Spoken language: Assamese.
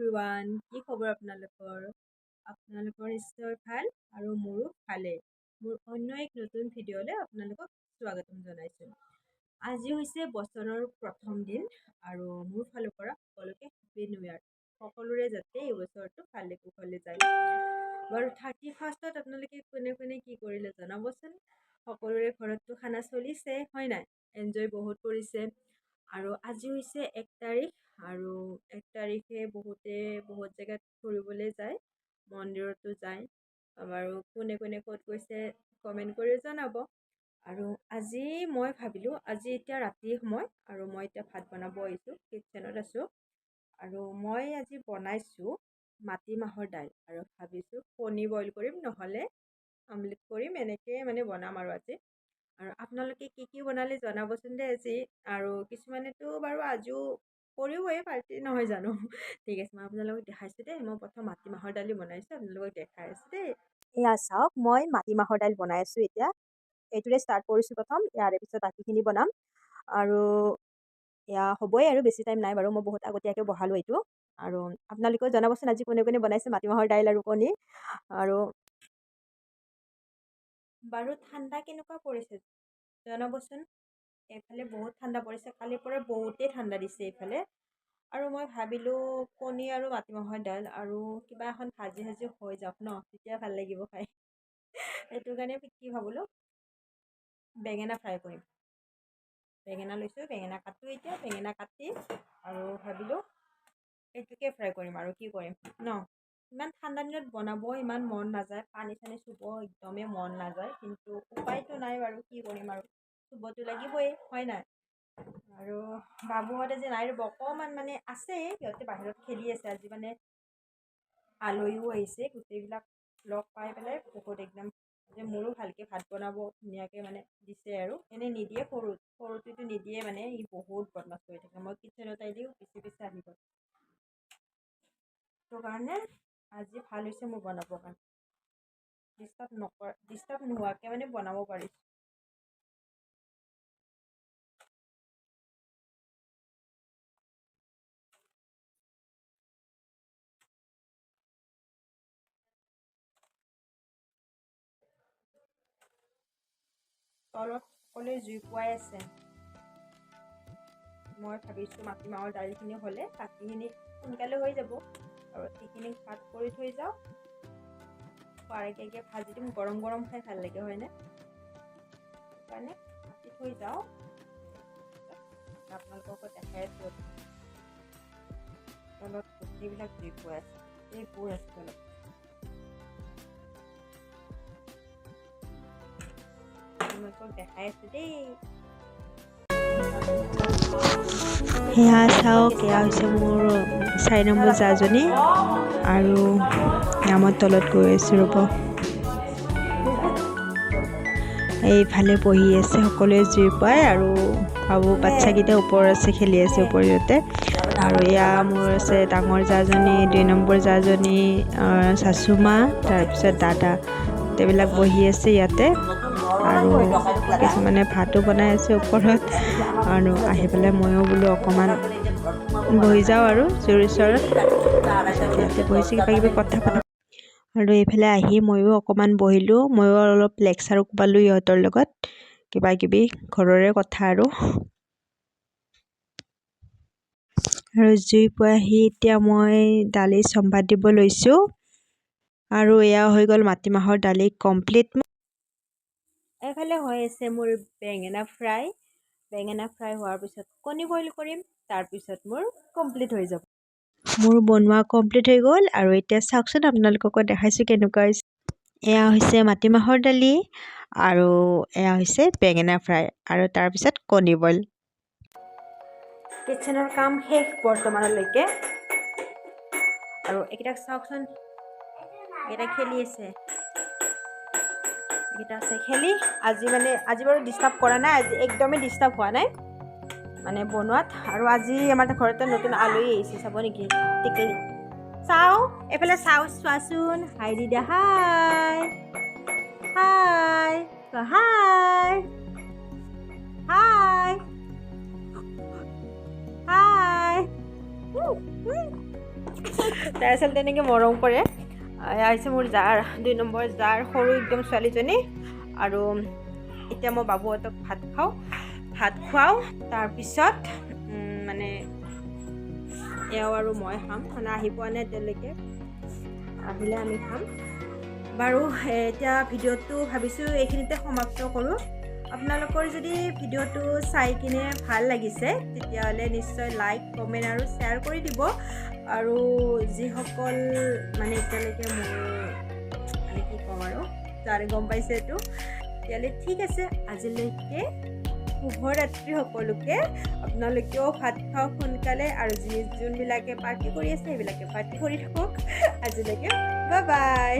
এভৰিৱান, কি খবৰ আপোনালোকৰ? আপোনালোকৰ নিশ্চয় ভাল আৰু মোৰো ভালেই। মোৰ অন্য এক নতুন ভিডিঅ'লৈ আপোনালোকক স্বাগতম জনাইছোঁ। আজি হৈছে বছৰৰ প্ৰথম দিন আৰু মোৰ ফালৰ পৰা সকলোকে হেপী নিউ ইয়াৰ। সকলোৰে যাতে এই বছৰটো ভালে কুশলে যায়। বাৰু 31st আপোনালোকে কোনে কোনে কি কৰিলে জনাবচোন। সকলোৰে ঘৰততো খানা চলিছে হয় নাই? এনজয় বহুত কৰিছে। আৰু আজি হৈছে 1 তাৰিখ আৰু 1 তাৰিখে বহুত জেগাত ফুৰিবলৈ যায়, মন্দিৰতো যায়। বাৰু কোনে কোনে ক'ত গৈছে কমেণ্ট কৰি জনাব। আৰু আজি মই ভাবিলোঁ আজি এতিয়া ৰাতিৰ সময় আৰু মই এতিয়া ভাত বনাব আহিছোঁ, কিটচেনত আছোঁ। আৰু মই আজি বনাইছোঁ মাটিমাহৰ দাইল আৰু ভাবিছোঁ কণী বইল কৰিম, নহ'লে আমলেট কৰিম, এনেকৈ মানে বনাম আৰু আজি। আৰু আপোনালোকে কি কি বনালে জনাবচোন দেই আজি। আৰু কিছুমানেতো বাৰু আজিও কৰিবই পাৰ্টি নহয় জানো। ঠিক আছে, মই আপোনালোকক দেখাইছোঁ দেই। মই প্ৰথম মাটিমাহৰ দালি বনাইছোঁ, আপোনালোকক দেখাই আছোঁ দেই। এয়া চাওক, মই মাটিমাহৰ দাইল বনাই আছোঁ এতিয়া। এইটোৰে ষ্টাৰ্ট কৰিছোঁ প্ৰথম, ইয়াৰে পিছত বাকীখিনি বনাম। আৰু এয়া হ'বই আৰু বেছি টাইম নাই বাৰু, মই বহুত আগতীয়াকৈ বহালোঁ এইটো। আৰু আপোনালোকেও জনাবচোন আজি কোনে কোনে বনাইছে মাটিমাহৰ দাইল আৰু কণী। আৰু বাৰু ঠাণ্ডা কেনেকুৱা পৰিছে জনাবচোন। এইফালে বহুত ঠাণ্ডা পৰিছে, কালিৰ পৰা বহুতেই ঠাণ্ডা দিছে এইফালে। আৰু মই ভাবিলোঁ কণী আৰু মাটিমাহৰ দাইল আৰু কিবা এখন ভাজি হৈ যাওক ন, তেতিয়া ভাল লাগিব খাই। সেইটো কাৰণে কি ভাবিলোঁ বেঙেনা ফ্ৰাই কৰিম। বেঙেনা লৈছোঁ, বেঙেনা কাটোঁ এতিয়া, বেঙেনা কাটি আৰু ভাবিলোঁ এইটোকে ফ্ৰাই কৰিম আৰু কি কৰিম ন। ইমান ঠাণ্ডা দিনত বনাব ইমান মন নাযায়, পানী চানী চুব একদমেই মন নাযায়, কিন্তু উপায়তো নাই বাৰু, কি কৰিম আৰু চুবতো লাগিবই হয় নাই। আৰু বাবুহঁতে যে নাই ৰ'ব অকণমান মানে আছে, সিহঁতে বাহিৰত খেলি আছে। আজি মানে আলহীও আহিছে, গোটেইবিলাক লগ পাই পেলাই বহুত একদম যে মোৰো ভালকৈ ভাত বনাব ধুনীয়াকৈ মানে দিছে আৰু। এনেই নিদিয়ে, সৰুটোতো নিদিয়ে, মানে ই বহুত বদমাছ কৰি থাকে। মই কিটচেনত দিওঁ পিছে পিছে আহিব। সেইটো কাৰণে আজি ভাল হৈছে মোৰ বনাবৰ কাৰণে, ডিষ্টাৰ্ব নোহোৱাকৈ মানে বনাব পাৰিছোঁ। তলত সকলোৱে জুই পুৱাই আছে। মই ভাবিছোঁ মাটিমাহৰ দাইলখিনি হ'লে বাকীখিনি সোনকালে হৈ যাব। আৰু এইখিনি কাট কৰি থৈ যাওঁ, খোৱাৰ ভাজি দিম। গৰম গৰম খাই ভাল লাগে হয়নে? সেইকাৰণে কাটি থৈ যাওঁ। আপোনালোকক দেখাই আছোঁ, তলত গোটেইবিলাক জুই পুৱাই আছে, গোটেইবোৰ আছে তলত। আপোনালোকক দেখাই আছোঁ দেই। সেয়া চাওক, এয়া হৈছে মোৰ 4 নম্বৰ জাজনী আৰু মই তলত গৈ আছোঁ ৰ'ব। এইফালে বহি আছে সকলোৱে জুই পুৱাই, আৰু বাবু বাচ্ছাকেইটা ওপৰত আছে, খেলি আছে ওপৰতে। আৰু এয়া মোৰ আছে ডাঙৰ জাজনী, 2 নম্বৰ জাজনী, শাশুমা, তাৰপিছত দাদা, গোটেইবিলাক বহি আছে ইয়াতে। আৰু কিছুমানে ভাতো বনাই আছে ওপৰত। আৰু আহি পেলাই ময়ো বোলো অকণমান বহি যাওঁ আৰু জুইৰ ওচৰত। ইয়াতে বহিছোঁ, কিবা কিবি কথা পাতা। আৰু এইফালে আহি ময়ো অকণমান বহিলোঁ, ময়ো অলপ লেকচাৰো পালোঁ ইহঁতৰ লগত, কিবা কিবি ঘৰৰে কথা আৰু জুই পুৱাই আহি এতিয়া মই দালি চম্ভাত দিব লৈছোঁ। আৰু এয়া হৈ গ'ল মাটিমাহৰ দালি কমপ্লিট। এইফালে হৈ আছে মোৰ বেঙেনা ফ্ৰাই। বেঙেনা ফ্ৰাই হোৱাৰ পিছত কণী বইল কৰিম, তাৰপিছত মোৰ কমপ্লিট হৈ যাব। মোৰ বনোৱা কমপ্লিট হৈ গ'ল। আৰু এতিয়া চাওকচোন, আপোনালোককো দেখাইছোঁ কেনেকুৱা হৈছে। এয়া হৈছে মাটিমাহৰ দালি আৰু এয়া হৈছে বেঙেনা ফ্ৰাই আৰু তাৰপিছত কণী বইল। কিটচেনৰ কাম শেষ বৰ্তমানলৈকে। আৰু এইকেইটাক চাওকচোন, এইকেইটা খেলি আছে, এইকেইটা আছে খেলি। আজি বাৰু ডিষ্টাৰ্ব কৰা নাই, আজি একদমেই ডিষ্টাৰ্ব হোৱা নাই মানে বনোৱাত। আৰু আজি আমাৰ ঘৰতে নতুন আলহী আহিছে, চাব নেকি? টিকলি চাওঁ, এইফালে চোৱাচোন, হাই দি দিয়া, হাই হাই হাই হাই হাই। তাৰপিছত তেনেকৈ মৰম কৰে। এয়া হৈছে মোৰ জাৰ 2 নম্বৰ জাৰ সৰু একদম ছোৱালীজনী। আৰু এতিয়া মই বাবুহঁতক ভাত খুৱাওঁ। তাৰপিছত মানে এওঁ আৰু মই খাম। মানে আহি পোৱা নাই এতিয়ালৈকে, আহিলে আমি খাম বাৰু। এতিয়া ভিডিঅ'টো ভাবিছোঁ এইখিনিতে সমাপ্ত কৰোঁ। আপোনালোকৰ যদি ভিডিঅ'টো চাই কিনে ভাল লাগিছে তেতিয়াহ'লে নিশ্চয় লাইক, কমেণ্ট আৰু শ্বেয়াৰ কৰি দিব। আৰু যিসকল মানে এতিয়ালৈকে মোৰ মানে কি ক'ম আৰু যাৰে গম পাইছে এইটো, তেতিয়াহ'লে ঠিক আছে। আজিলৈকে শুভৰাত্ৰি সকলোকে। আপোনালোকেও ভাত খাওক সোনকালে, আৰু যোনবিলাকে পাৰ্টি কৰি আছে সেইবিলাকে পাৰ্টি কৰি থাকক। আজিলৈকে বাই বাই।